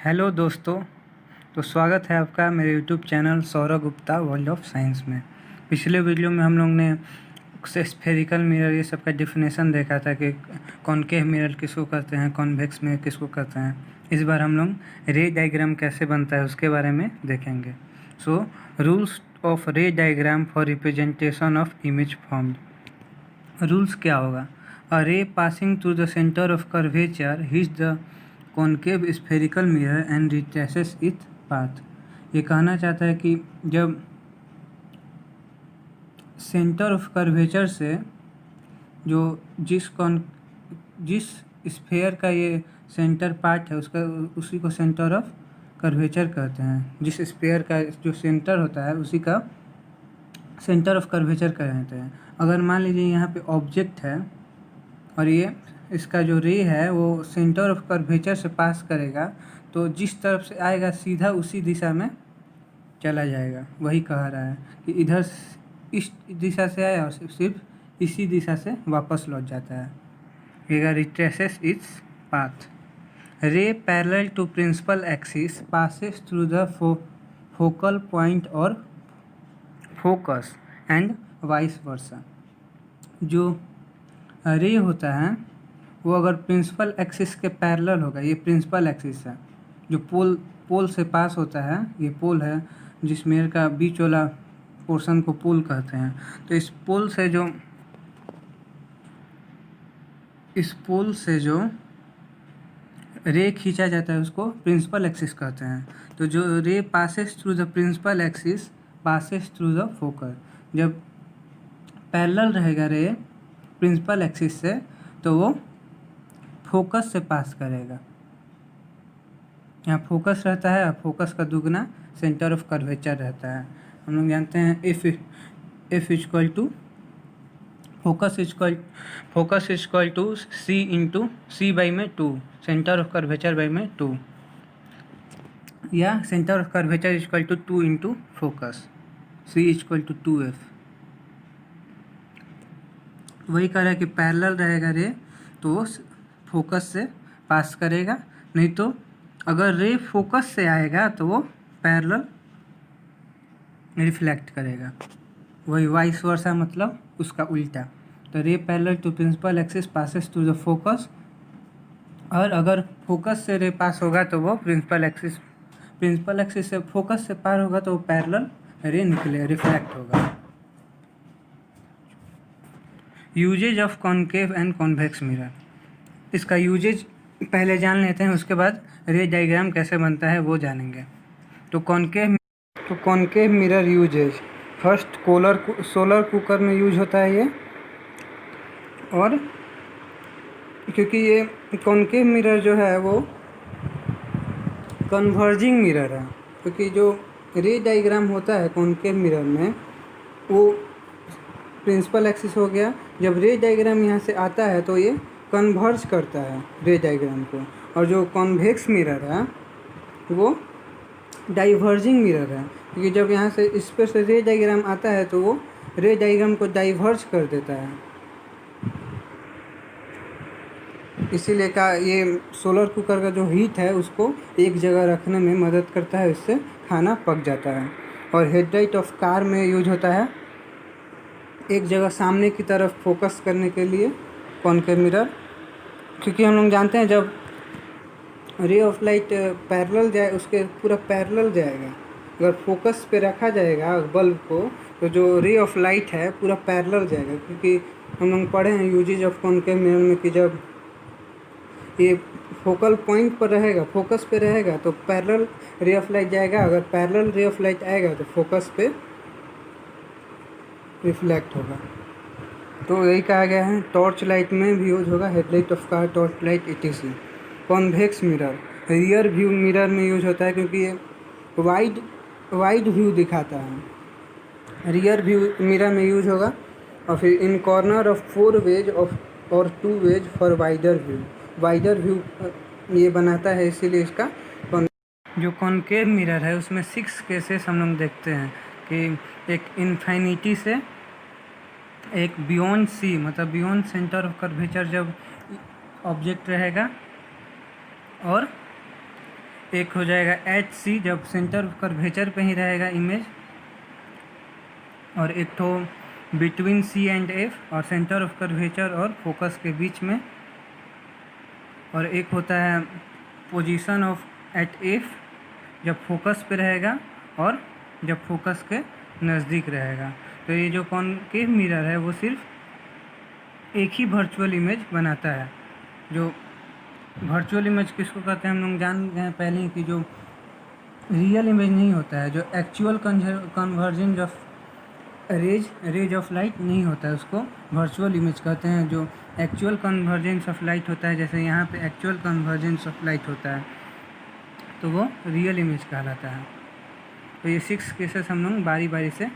Hello दोस्तों। तो स्वागत है आपका मेरे YouTube channel Saurabh Gupta world of science में। पिछले वीडियो में हम लोग ने स्फेरिकल मिरर ये सब का डिफिनेशन देखा था कि कॉनकेव मिरर किसको कहते हैं, कॉन्वेक्स मिरर किसको कहते हैं। इस बार हम लोग रे डायग्राम कैसे बनता है उसके बारे में देखेंगे। So rules of ray diagram for representation of image formed. Rules क्या होगा? A ray passing through the centre of curvature hits the concave spherical mirror and retraces its path. ये कहना चाहता है कि जब सेंटर ऑफ कर्वेचर से जो जिस स्फेयर का ये सेंटर पार्ट है उसका उसी को सेंटर ऑफ कर्वेचर कहते हैं। जिस स्फेयर का जो सेंटर होता है उसी का सेंटर ऑफ कर्वेचर कहते हैं। अगर मान लीजिए यहाँ पे ऑब्जेक्ट है और ये इसका जो रे है वो सेंटर ऑफ कर्वेचर से पास करेगा तो जिस तरफ से आएगा सीधा उसी दिशा में चला जाएगा। वही कह रहा है कि इधर इस दिशा से आया और सिर्फ इसी दिशा से वापस लौट जाता है। ये retraces its path. Ray parallel to principal axis passes through the focal point और फोकस एंड वाइस वर्सा। जो रे होता है वो अगर प्रिंसिपल एक्सिस के पैरेलल होगा, ये प्रिंसिपल एक्सिस है जो पोल से पास होता है, ये पोल है जिस मिरर का बीच वाला पोर्शन को पोल कहते हैं। तो इस पोल से जो रे खींचा जाता है उसको प्रिंसिपल एक्सिस कहते हैं। तो जो ray passes through the principal axis passes through the focus. जब पैरेलल रहेगा रे प्रिंसिपल एक्सिस से तो वो फोकस से पास करेगा। यहाँ फोकस रहता है, फोकस का दुगना सेंटर ऑफ कर्वेचर रहता है। हम लोग जानते हैं F equal to focus equal to C into C by में 2, सेंटर ऑफ कर्वेचर बाई में 2, या centre of curvature equal to 2 into focus, C equal to 2f। वही कह रहा है कि पैरेलल रहेगा रे तो वो फोकस से पास करेगा, नहीं तो अगर रे फोकस से आएगा तो वो पैरेलल रिफ्लेक्ट करेगा। वही वाइस वर्सा मतलब उसका उल्टा। तो ray parallel to principal axis passes to the focus, और अगर फोकस से रे पास होगा तो वो प्रिंसिपल एक्सिस से फोकस से पार होगा तो वो पैरेलल रे निकले रिफ्लेक्ट होगा। Uses of concave and convex mirror. इसका यूजेज पहले जान लेते हैं, उसके बाद रे डायग्राम कैसे बनता है वो जानेंगे। तो concave mirror uses, first solar cooker में यूज होता है ये। और क्योंकि ये कॉनकेव मिरर जो है वो कन्वर्जिंग मिरर है, क्योंकि जो रे डायग्राम होता है कॉनकेव मिरर में वो प्रिंसिपल एक्सिस हो गया। जब रे डायग्राम यहाँ से आता है तो ये कन्वर्ज करता है रे डायग्राम को। और जो कॉन्वेक्स मिरर है वो डाइवर्जिंग मिरर है, क्योंकि जब यहाँ से इस पर से रे डायग्राम आता है तो वो रे डायग्राम को डाइवर्ज कर देता है। इसीलिए का ये सोलर कुकर का जो हीट है उसको एक जगह रखने में मदद करता है, इससे खाना पक जाता है। और हेडलाइट ऑफ कार में यूज होता है एक जगह सामने की तरफ फोकस करने के लिए कॉनकेव मिरर, क्योंकि हम लोग जानते हैं जब रे ऑफ लाइट पैरेलल जाए उसके पूरा पैरेलल जाएगा। अगर फोकस पे रखा जाएगा बल्ब को तो जो रे ऑफ लाइट है पूरा पैरेलल जाएगा, क्योंकि हम लोग पढ़े हैं यूजेज ऑफ कॉनकेव मिरर में कि जब ये फोकल पॉइंट पर रहेगा, फोकस पे रहेगा तो पैरेलल रे ऑफ लाइट जाएगा। अगर पैरेलल रे ऑफ लाइट आएगा तो फोकस पे रिफ्लेक्ट होगा। तो यही कहा गया है। टॉर्च लाइट में भी यूज होगा, headlight of car, torch light etc। Convex mirror rear view mirror में यूज होता है, क्योंकि ये वाइड व्यू दिखाता है। रियर व्यू मिरर में यूज होगा। और फिर इन कॉर्नर ऑफ 4 वेज और 2 वेज फॉर वाइडर व्यू ये बनाता है, इसीलिए इसका जो कॉनकेव मिरर है उसमें 6 केसेस हम लोग देखते हैं कि एक इन्फिनिटी से एक बियॉन्ड सी, मतलब बियॉन्ड सेंटर ऑफ कर्वेचर जब ऑब्जेक्ट रहेगा, और एक हो जाएगा एच सी जब सेंटर ऑफ कर्वेचर पे ही रहेगा इमेज, और एक तो बिटवीन सी एंड एफ और सेंटर ऑफ कर्वेचर और फोकस के बीच में, और एक होता है पोजीशन ऑफ एट एफ जब फोकस पे रहेगा और जब फोकस के नज़दीक रहेगा। तो ये जो कॉनकेव मिरर है वो सिर्फ एक ही वर्चुअल इमेज बनाता है। जो वर्चुअल इमेज किसको कहते हैं हम लोग जान गए हैं पहले ही कि जो रियल इमेज नहीं होता है, जो actual convergence of rays of light नहीं होता है, उसको वर्चुअल इमेज कहते हैं। जो एक्चुअल कन्वर्जेंस ऑफ लाइट होता है, जैसे यहाँ पे एक्चुअल कन्वर्जेंस ऑफ लाइट होता है, तो वो रियल इमेज कहलाता है। तो ये 6 केसेस हम लोग बारी बारी से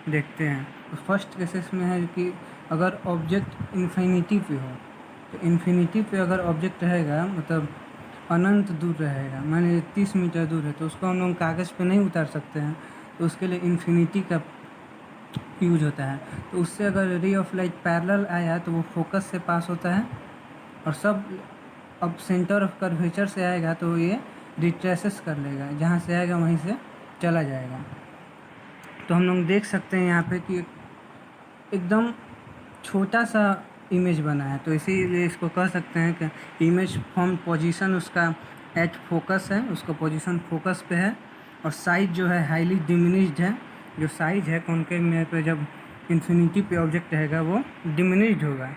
देखते हैं। तो फर्स्ट केसेस में है कि अगर ऑब्जेक्ट इन्फिनिटी पे हो, तो इन्फिनिटी पे अगर ऑब्जेक्ट रहेगा मतलब अनंत दूर रहेगा, माने 30 मीटर दूर है, तो उसको हम लोग कागज़ पे नहीं उतार सकते हैं, तो उसके लिए इन्फिनिटी का यूज होता है। तो उससे अगर रे ऑफ लाइट पैरेलल आया तो वो फोकस से पास होता है, और सब अब सेंटर ऑफ कर्वेचर से आएगा तो ये रिट्रेसेस कर लेगा, जहाँ से आएगा वहीं से चला जाएगा। तो हम लोग देख सकते हैं यहाँ पे कि एकदम छोटा सा इमेज बना है, तो इसीलिए इसको कह सकते हैं कि इमेज फ्रॉम पोजीशन उसका एट फोकस है, उसका पोजीशन फोकस पे है, और साइज जो है हाईली डिमिनिश्ड है। जो साइज है कॉनकेव मिरर पे जब इन्फिनिटी पे ऑब्जेक्ट रहेगा वो डिमिनिश्ड होगा,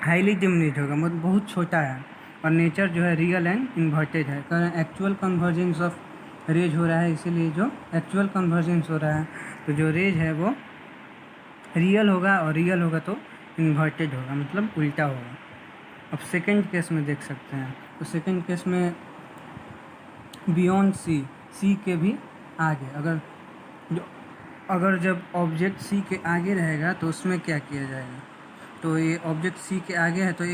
हाईली डिमिनिश्ड होगा, मतलब बहुत छोटा है। और नेचर जो है रियल एंड इन्वर्टेड है, कारण एक्चुअल कन्वर्जेंस ऑफ रेज हो रहा है, इसीलिए जो एक्चुअल कन्वर्जेंस हो रहा है तो जो रेज है वो रियल होगा, और रियल होगा तो इन्वर्टेड होगा, मतलब उल्टा होगा। अब सेकंड केस में देख सकते हैं, तो सेकंड केस में बियॉन्ड सी के भी आगे, अगर जब ऑब्जेक्ट सी के आगे रहेगा तो उसमें क्या किया जाएगा। तो ये ऑब्जेक्ट सी के आगे है, तो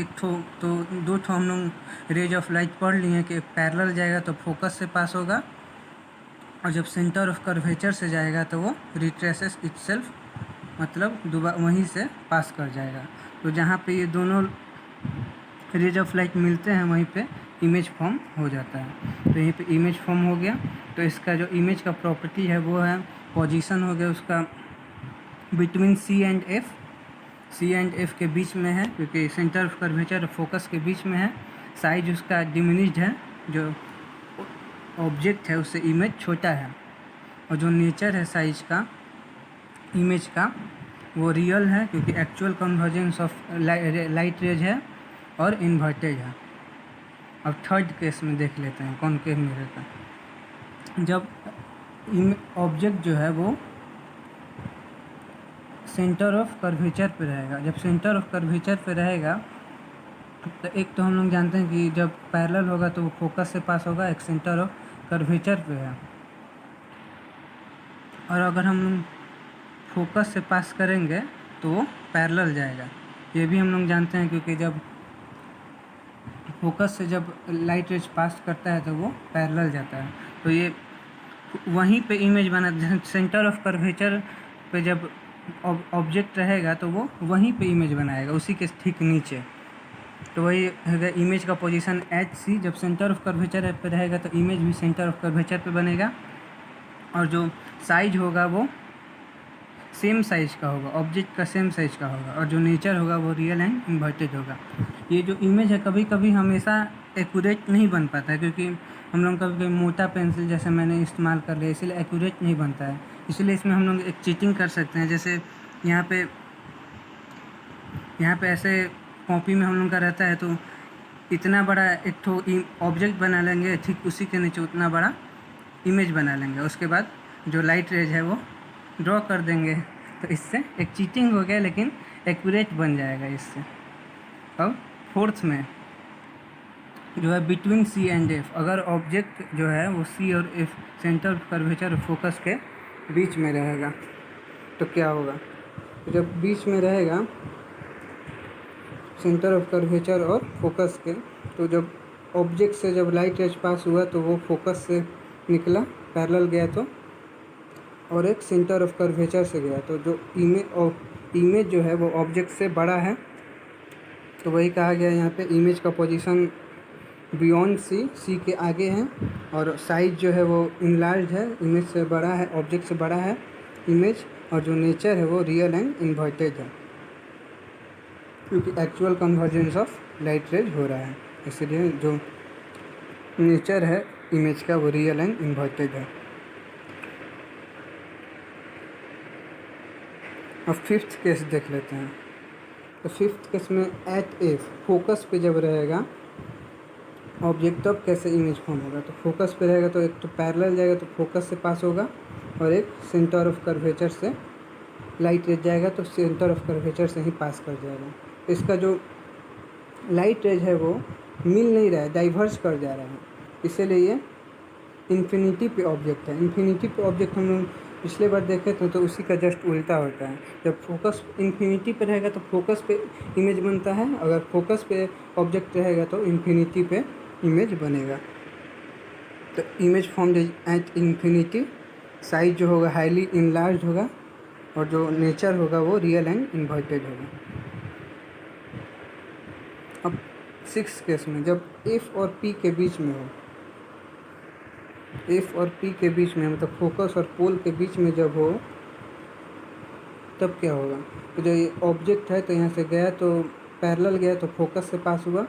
दो ठो हम लोग रेज ऑफ लाइट पढ़ लिए हैं कि एक पैरेलल जाएगा तो फोकस से पास होगा, और जब सेंटर ऑफ कर्वेचर से जाएगा तो वो रिट्रेसेस इटसेल्फ, मतलब दोबारा वहीं से पास कर जाएगा। तो जहाँ पे ये दोनों रेज ऑफ लाइट मिलते हैं वहीं पे इमेज फॉर्म हो जाता है। तो यहीं पे इमेज फॉर्म हो गया। तो इसका जो इमेज का प्रॉपर्टी है वो है पोजीशन हो गया उसका बिटवीन सी एंड एफ के बीच में है, क्योंकि सेंटर ऑफ कर्वेचर और फोकस के बीच में है। साइज उसका डिमिनिश्ड है, जो ऑब्जेक्ट है उससे इमेज छोटा है, और जो नेचर है साइज का इमेज का वो रियल है, क्योंकि actual convergence of light rays है और इन्वर्टेड है। अब थर्ड केस में देख लेते हैं कॉनकेव मिरर का। जब ऑब्जेक्ट जो है वो सेंटर ऑफ कर्वेचर पे रहेगा, जब सेंटर ऑफ कर्वेचर पे रहेगा तो एक तो हम लोग जानते हैं कि जब पैरेलल होगा तो वो फोकस से पास होगा, एक सेंटर ऑफ कर्वेचर पे है। और अगर हम लोग फोकस से पास करेंगे तो वो पैरेलल जाएगा, ये भी हम लोग जानते हैं, क्योंकि जब फोकस से जब लाइट रेज पास करता है तो वो पैरेलल जाता है। तो ये वहीं पे इमेज बना, सेंटर ऑफ कर्वेचर पे जब ऑब्जेक्ट रहेगा तो वो वहीं पे इमेज बनाएगा, उसी के ठीक नीचे। तो वही है इमेज का पोजीशन एच सी, जब सेंटर ऑफ कर्वेचर पे रहेगा तो इमेज भी सेंटर ऑफ कर्वेचर पे बनेगा, और जो साइज होगा वो सेम साइज का होगा, ऑब्जेक्ट का सेम साइज का होगा, और जो नेचर होगा वो रियल एंड इन्वर्टेड होगा। ये जो इमेज है कभी कभी हमेशा एक्यूरेट नहीं बन पाता है, क्योंकि हम लोग कभी कभी मोटा पेंसिल जैसे मैंने इस्तेमाल कर लिया, इसलिए एक्यूरेट नहीं बनता है। इसलिए इसमें हम लोग एक चीटिंग कर सकते हैं, जैसे यहाँ पे ऐसे कॉपी में हम लोग का रहता है, तो इतना बड़ा एक ठो ऑब्जेक्ट बना लेंगे, ठीक उसी के नीचे उतना बड़ा इमेज बना लेंगे, उसके बाद जो लाइट रेज है वो ड्रॉ कर देंगे। तो इससे एक चीटिंग हो गया, लेकिन एक्यूरेट बन जाएगा इससे। अब फोर्थ में जो है बिटवीन सी एंड एफ, अगर ऑब्जेक्ट जो है वो सी और एफ सेंटर ऑफ कर्वेचर और फोकस के बीच में रहेगा तो क्या होगा। तो जब बीच में रहेगा सेंटर ऑफ कर्वेचर और फोकस के, तो जब ऑब्जेक्ट से जब लाइट रेज पास हुआ तो वो फोकस से निकला, पैरेलल गया तो, और एक सेंटर ऑफ कर्वेचर से गया, तो जो इमेज जो है वो ऑब्जेक्ट से बड़ा है, तो वही कहा गया यहाँ पे इमेज का पोजीशन बियॉन्ड सी, सी के आगे है, और साइज जो है वो इनलार्ज है, इमेज से बड़ा है, ऑब्जेक्ट से बड़ा है इमेज, और जो नेचर है वो रियल एंड इन्वर्टेड है, क्योंकि actual convergence of light rays हो रहा है, इसलिए जो नेचर है इमेज का वो रियल एंड इन्वर्टेड है। अब फिफ्थ केस देख लेते हैं। तो फिफ्थ केस में एट एफ फोकस पे जब रहेगा ऑब्जेक्ट, तब कैसे इमेज फॉर्म होगा। तो फोकस पे रहेगा तो एक तो पैरेलल जाएगा तो फोकस से पास होगा, और एक सेंटर ऑफ कर्वेचर से लाइट रेज जाएगा तो सेंटर ऑफ कर्वेचर से ही पास कर जाएगा। तो इसका जो लाइट रेज है वो मिल नहीं रहा है, डाइवर्ज कर जा रहा है, इसीलिए ये इन्फिनिटी पे ऑब्जेक्ट है। इन्फिनिटी पे ऑब्जेक्ट हम लोग पिछले बार देखे थे तो उसी का जस्ट उल्टा होता है। जब फोकस इन्फिनिटी पे रहेगा तो फोकस पे इमेज बनता है, अगर फोकस पे ऑब्जेक्ट रहेगा तो इन्फिनिटी पे इमेज बनेगा। तो image form at infinity, size जो होगा हाईली इनलार्ज होगा, और जो नेचर होगा वो रियल एंड इन्वर्टेड होगा। अब सिक्स केस में जब एफ और पी के बीच में हो, एफ और पी के बीच में मतलब फोकस और पोल के बीच में जब हो, तब क्या होगा। तो जो ये ऑब्जेक्ट है तो यहाँ से गया तो पैरेलल गया तो फोकस से पास हुआ,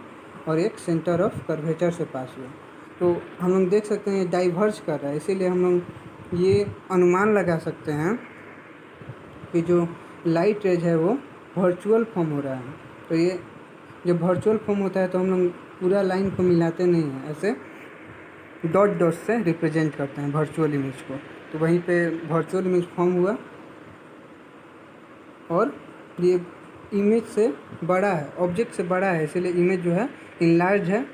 और एक सेंटर ऑफ कर्वेचर से पास हुआ। तो हम लोग देख सकते हैं ये डाइवर्ज कर रहा है, इसीलिए हम लोग ये अनुमान लगा सकते हैं कि जो लाइट रेज है वो वर्चुअल फॉर्म हो रहा है। तो ये जब वर्चुअल फॉर्म होता है तो हम लोग पूरा लाइन को मिलाते नहीं हैं, ऐसे डॉट डॉट से रिप्रेजेंट करते हैं वर्चुअल इमेज को। तो वहीं पे वर्चुअल इमेज फॉर्म हुआ, और ये इमेज से बड़ा है, ऑब्जेक्ट से बड़ा है, इसीलिए इमेज जो है इनलार्ज है,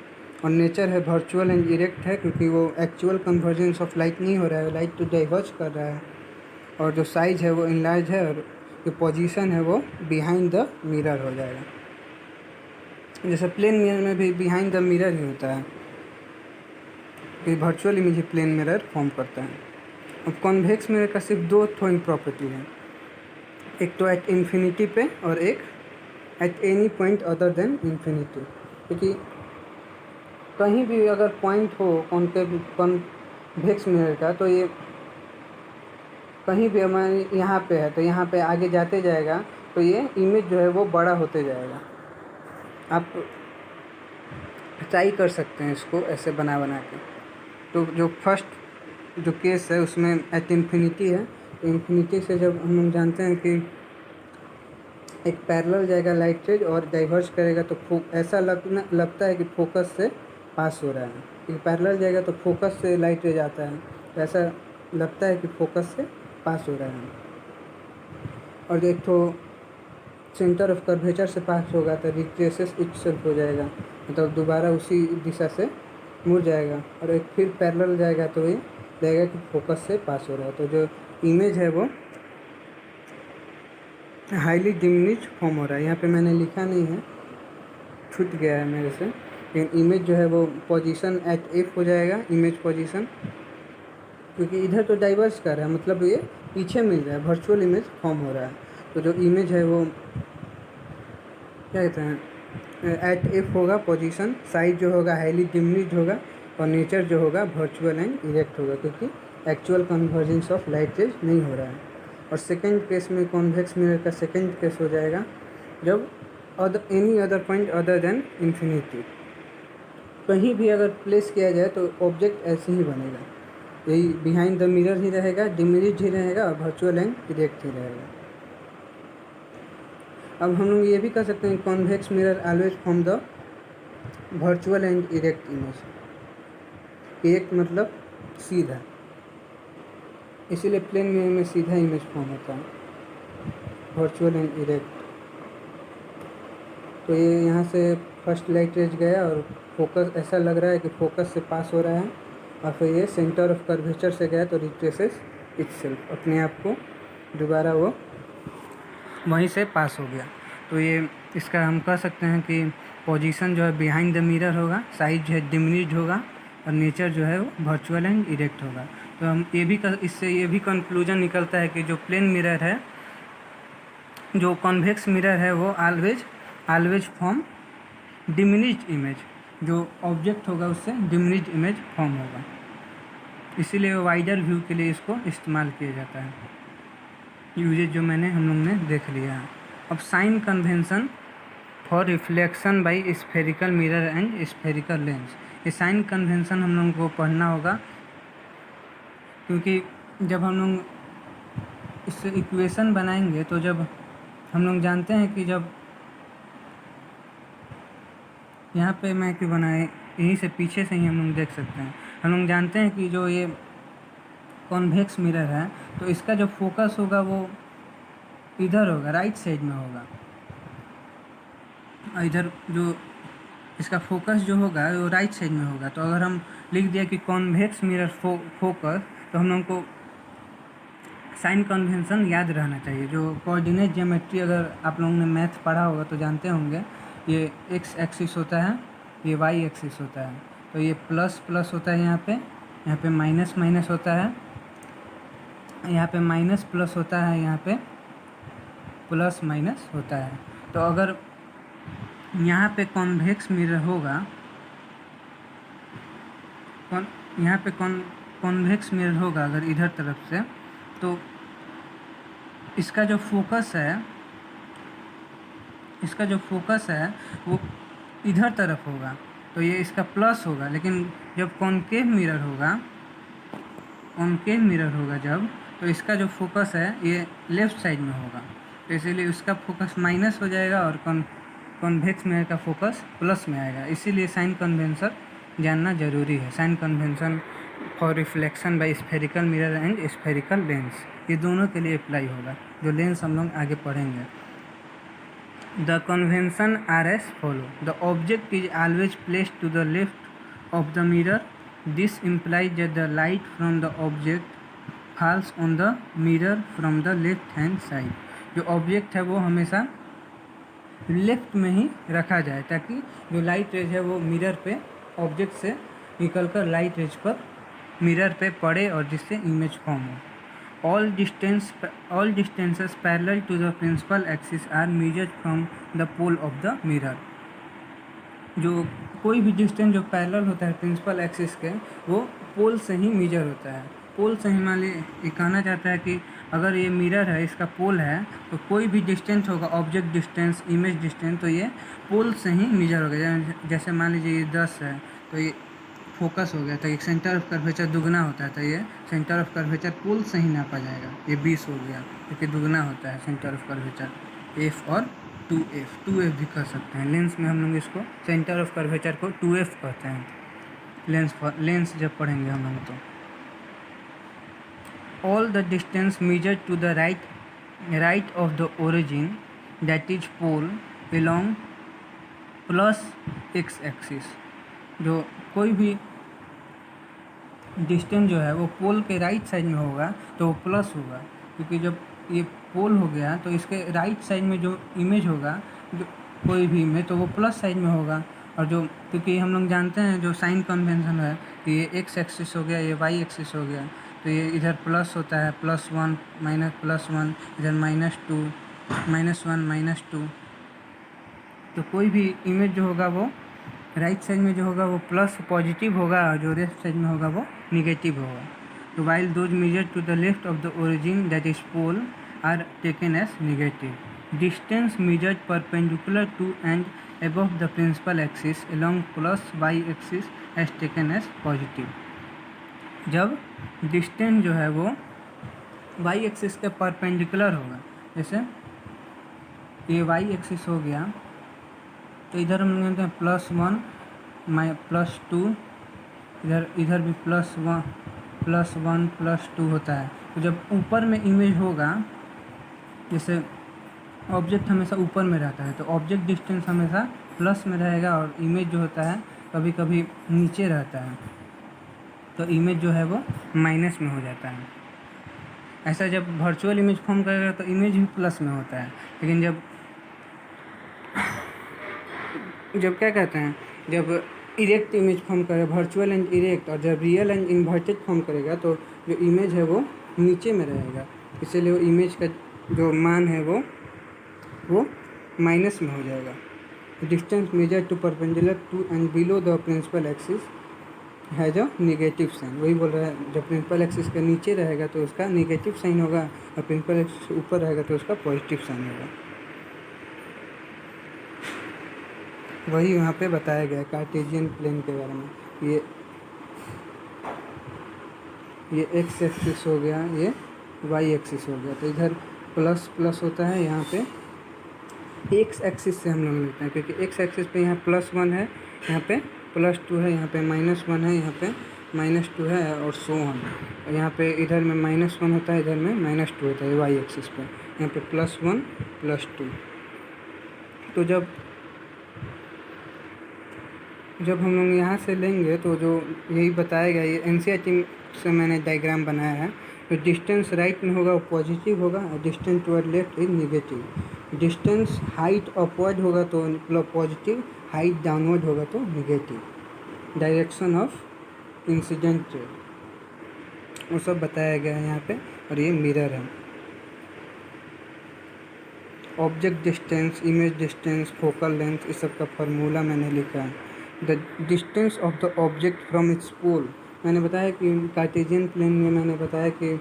और नेचर है वर्चुअल एंड इरेक्ट है, क्योंकि वो एक्चुअल कन्वर्जेंस ऑफ लाइट नहीं हो रहा है, लाइट तो डाइवर्ज कर रहा है। और जो साइज है वो इनलार्ज है, और जो पोजीशन है वो बिहाइंड द मिरर हो जाएगा। जैसे प्लेन मिरर में भी बिहाइंड द मिरर ही होता है, कि virtual image plane mirror form करता है। अब कॉन्वेक्स मिरर का सिर्फ दो थोइंग प्रॉपर्टी है, एक तो एट इन्फिनिटी पे और एक at any point other than infinity. क्योंकि कहीं भी अगर पॉइंट हो कॉन्वेक्स मिरर का, तो ये कहीं भी हमारे यहाँ पे है तो यहाँ पे आगे जाते जाएगा, तो ये इमेज जो है वो बड़ा होते जाएगा। आप ट्राई कर सकते हैं इसको ऐसे बना के। तो जो फर्स्ट जो केस है उसमें एट इन्फिनिटी है, तो इन्फिनिटी से जब हम लोग जानते हैं कि एक पैरेलल जाएगा लाइट रेज और डाइवर्ज करेगा, तो ऐसा लगता है कि फोकस से पास हो रहा है, क्योंकि पैरेलल जाएगा तो फोकस से लाइट रेज आता है, तो ऐसा लगता है कि फोकस से पास हो रहा है। और एक तो सेंटर ऑफ कर्वेचर से पास होगा तो रिट्रेसेस इटसेल्फ हो जाएगा, मतलब दोबारा उसी दिशा से मुड़ जाएगा। और एक फिर पैरेलल जाएगा तो ये जाएगा कि फोकस से पास हो रहा है। तो जो इमेज है वो हाईली डिमिनिश फॉर्म हो रहा है। यहाँ पे मैंने लिखा नहीं है, छूट गया है मेरे से, लेकिन इमेज जो है वो पोजीशन एट एफ हो जाएगा, इमेज पोजीशन, क्योंकि इधर तो डाइवर्स कर रहा है, मतलब ये पीछे मिल रहा है, वर्चुअल इमेज फॉर्म हो रहा है। तो जो इमेज है वो क्या कहते हैं एट एफ होगा पोजीशन, साइज जो होगा हाईली डिमिनिश्ड होगा, और नेचर जो होगा वर्चुअल एंड इरेक्ट होगा, क्योंकि actual convergence of light rays नहीं हो रहा है। और सेकेंड केस में कॉन्वेक्स मिरर का सेकेंड केस हो जाएगा जब any other point other than infinity, कहीं भी अगर प्लेस किया जाए तो ऑब्जेक्ट ऐसे ही बनेगा, यही बिहाइंड द मिरर ही रहेगा, डिमिनिश्ड ही रहेगा, और वर्चुअल एंड इरेक्ट ही रहेगा। अब हम लोग ये भी कह सकते हैं convex mirror always form the virtual and erect image. Erect मतलब सीधा, इसीलिए प्लेन मिरर में सीधा इमेज फॉर्म होता है, वर्चुअल एंड इरेक्ट। तो ये यहाँ से फर्स्ट लाइट रेज गया और फोकस, ऐसा लग रहा है कि फोकस से पास हो रहा है, और फिर ये सेंटर ऑफ कर्वेचर से गया तो रिट्रेसेस इटसेल्फ, अपने आप को दोबारा वो वहीं से पास हो गया। तो ये इसका हम कह सकते हैं कि पोजीशन जो है बिहाइंड द मिरर होगा, साइज जो है डिमिनिश्ड होगा, और नेचर जो है वो वर्चुअल एंड इरेक्ट होगा। तो हम ये भी इससे ये भी कंक्लूजन निकलता है कि जो प्लेन मिरर है, जो कॉन्वेक्स मिरर है, वो ऑलवेज फॉर्म डिमिनिश्ड इमेज, जो ऑब्जेक्ट होगा उससे डिमिनिश्ड इमेज फॉर्म होगा, इसीलिए वाइडर व्यू के लिए इसको इस्तेमाल किया जाता है। यूजेज जो हम लोग ने देख लिया है। अब sign convention for reflection by spherical mirror and spherical lens. ये साइन कन्वेंशन हम लोगों को पढ़ना होगा, क्योंकि जब हम लोग इससे इक्वेशन बनाएंगे तो जब हम लोग जानते हैं कि जब यहाँ पे मैं क्यों बनाए, यहीं से पीछे से ही हम लोग देख सकते हैं। हम लोग जानते हैं कि जो ये कॉन्वेक्स मिरर है तो इसका जो फोकस होगा वो इधर होगा, राइट साइड में होगा। इधर जो इसका फोकस जो होगा वो राइट साइड में होगा। तो अगर हम लिख दिया कि कॉन्वेक्स मिरर फोकस, तो हम लोग को साइन कन्वेंशन याद रहना चाहिए। जो कोऑर्डिनेट ज्योमेट्री अगर आप लोगों ने मैथ पढ़ा होगा तो जानते होंगे, ये एक्स एक्सिस होता है, ये वाई एक्सिस होता है। तो ये प्लस प्लस होता है, यहाँ पे माइनस माइनस होता है, यहाँ पे माइनस प्लस होता है, यहाँ पे प्लस माइनस होता है। तो अगर यहाँ पे कॉन्वेक्स मिरर होगा, यहाँ पे कॉन्वेक्स मिरर होगा अगर इधर तरफ से, तो इसका जो फोकस है वो इधर तरफ होगा, तो ये इसका प्लस होगा। लेकिन जब कॉन्केव मिरर होगा जब, तो इसका जो फोकस है ये लेफ़्ट साइड में होगा, तो इसीलिए उसका फोकस माइनस हो जाएगा और कॉन्वेक्स मिरर का फोकस प्लस में आएगा। इसीलिए साइन कन्वेंशन जानना ज़रूरी है। Sign convention for reflection by spherical mirror and spherical lens, ये दोनों के लिए अप्लाई होगा। जो लेंस हम लोग आगे पढ़ेंगे। The convention are as follow. The object is always placed to the left of the mirror. This implies that the light from the object falls on the mirror from the left hand side. जो object है वो हमेशा left में ही रखा जाए, ताकि जो light rays है वो मिरर पे ऑब्जेक्ट से निकलकर लाइट रेज पर मिरर पे पड़े और जिससे इमेज फॉर्म हो। All distances parallel to the principal axis are measured from the pole of the mirror. जो कोई भी डिस्टेंस जो पैरेलल होता है प्रिंसिपल एक्सिस के, वो पोल से ही मेजर होता है। पोल से ही मान लीजिए ये कहना चाहता है कि अगर ये मिरर है, इसका पोल है, तो कोई भी डिस्टेंस होगा, ऑब्जेक्ट डिस्टेंस, इमेज डिस्टेंस, तो ये पोल से ही मेजर होगा। जैसे मान लीजिए ये 10 है, तो ये फोकस हो गया, तो एक सेंटर ऑफ कर्वेचर दुगना होता है, तो ये सेंटर ऑफ कर्वेचर पोल से ही नापा जाएगा। ये 20 हो गया क्योंकि दुगना होता है सेंटर ऑफ कर्वेचर। एफ और 2F भी कर सकते हैं। लेंस में हम लोग इसको सेंटर ऑफ कर्वेचर को 2F कहते हैं। लेंस जब पढ़ेंगे हम लोग तो all the distance measured to the right of the origin, that is pole, along plus x axis। जो कोई भी डिस्टेंस जो है वो पोल के राइट साइड में होगा तो वो प्लस होगा, क्योंकि जब ये पोल हो गया तो इसके राइट साइड में जो इमेज होगा, जो कोई भी इमेज, तो वो प्लस साइड में होगा। और जो क्योंकि हम लोग जानते हैं जो साइन कन्वेंशन है कि ये एक्स एक्सिस हो गया, ये वाई एक्सिस हो गया, तो ये इधर प्लस होता है, +1 -+1, इधर -2 -1 -2। तो कोई भी इमेज जो होगा वो राइट साइड में जो होगा वो प्लस पॉजिटिव होगा, और जो लेफ्ट साइड में होगा वो निगेटिव होगा। तो while those measured to the left of the origin, that is pole, are taken as negative. Distance measured perpendicular to and above the principal axis along plus y axis as taken as positive. जब distance जो है वो y axis के perpendicular होगा, जैसे ये y axis हो गया, तो इधर हम लोग कहते हैं +1 +2, इधर भी +1 +2 होता है। तो जब ऊपर में इमेज होगा, जैसे ऑब्जेक्ट हमेशा ऊपर में रहता है, तो ऑब्जेक्ट डिस्टेंस हमेशा प्लस में रहेगा, और इमेज जो होता है कभी कभी नीचे रहता है, तो इमेज जो है वो माइनस में हो जाता है। ऐसा जब वर्चुअल इमेज फॉर्म करेगा तो इमेज भी प्लस में होता है। लेकिन जब क्या कहते हैं, जब इरेक्ट इमेज फॉर्म करेगा, वर्चुअल एंड इरेक्ट, और जब रियल एंड इन्वर्टेड फॉर्म करेगा तो जो इमेज है वो नीचे में रहेगा, इसीलिए वो इमेज का जो मान है वो माइनस में हो जाएगा। Distance measure to perpendicular to and below the principal axis has a negative sign. वही बोल रहा है, जब प्रिंसिपल एक्सिस के नीचे रहेगा तो उसका निगेटिव साइन होगा और प्रिंसिपल एक्सिस ऊपर रहेगा तो उसका पॉजिटिव साइन होगा। वही वहाँ पे बताया गया है कार्टेशियन प्लेन के बारे में। ये एक्स एक्सिस हो गया, ये वाई एक्सिस हो गया। तो इधर प्लस प्लस होता है, यहाँ पे एक्स एक्सिस से हम लोग लेते हैं, क्योंकि एक्स एक्सिस पे यहाँ +1 है, यहाँ पे +2 है, यहाँ पे -1 है, यहाँ पे -2 है और सो ऑन। यहाँ पे इधर में -1 होता है, इधर में -2 होता है वाई एक्सिस पे, यहाँ पे +1 +2। तो जब हम लोग यहाँ से लेंगे तो जो यही बताया गया, ये एनसीईआरटी से मैंने डायग्राम बनाया है। तो डिस्टेंस राइट में होगा वो पॉजिटिव होगा और distance toward left is negative. Distance height upward होगा तो पॉजिटिव, हाइट डाउनवर्ड होगा तो negative. Direction of incident ray वो सब बताया गया है यहाँ पे। और ये मिरर है। Object distance, image distance, focal length, इस सब का फार्मूला मैंने लिखा है। The distance of the object from its pole, मैंने बताया कि कार्टेशियन प्लेन में मैंने बताया कि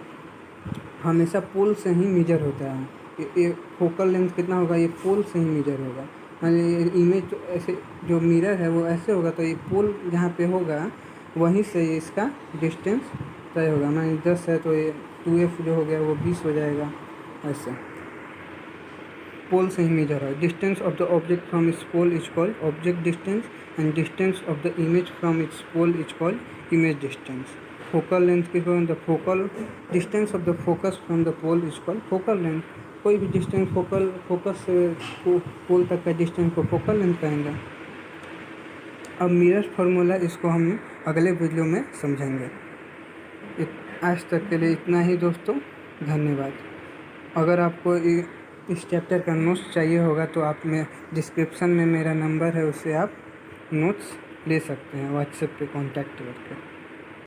हमेशा पोल से ही मेजर होता है। ये फोकल लेंथ कितना होगा, ये पोल से ही मेजर होगा। मान लीजिए इमेज तो ऐसे, जो मिरर है वो ऐसे होगा, तो ये पोल जहाँ पे होगा वहीं से ये इसका डिस्टेंस तय होगा। मान लीजिए 10 है तो ये 2f जो हो गया वो 20 हो जाएगा। ऐसे पोल से ही मेजर है। Distance of the object from its pole is called object distance and distance of the image from its pole is called image distance. Focal length की the focal distance of the focus from the pole is called focal length. कोई भी distance focus से पोल तक का distance को focal length कहेंगे। अब mirror formula, इसको हम अगले वीडियो में समझेंगे। आज तक के लिए इतना ही दोस्तों, धन्यवाद। अगर आपको इस चैप्टर का नोट्स चाहिए होगा तो आप में डिस्क्रिप्शन में मेरा नंबर है, उससे आप नोट्स ले सकते हैं व्हाट्सएप पे कांटेक्ट करके।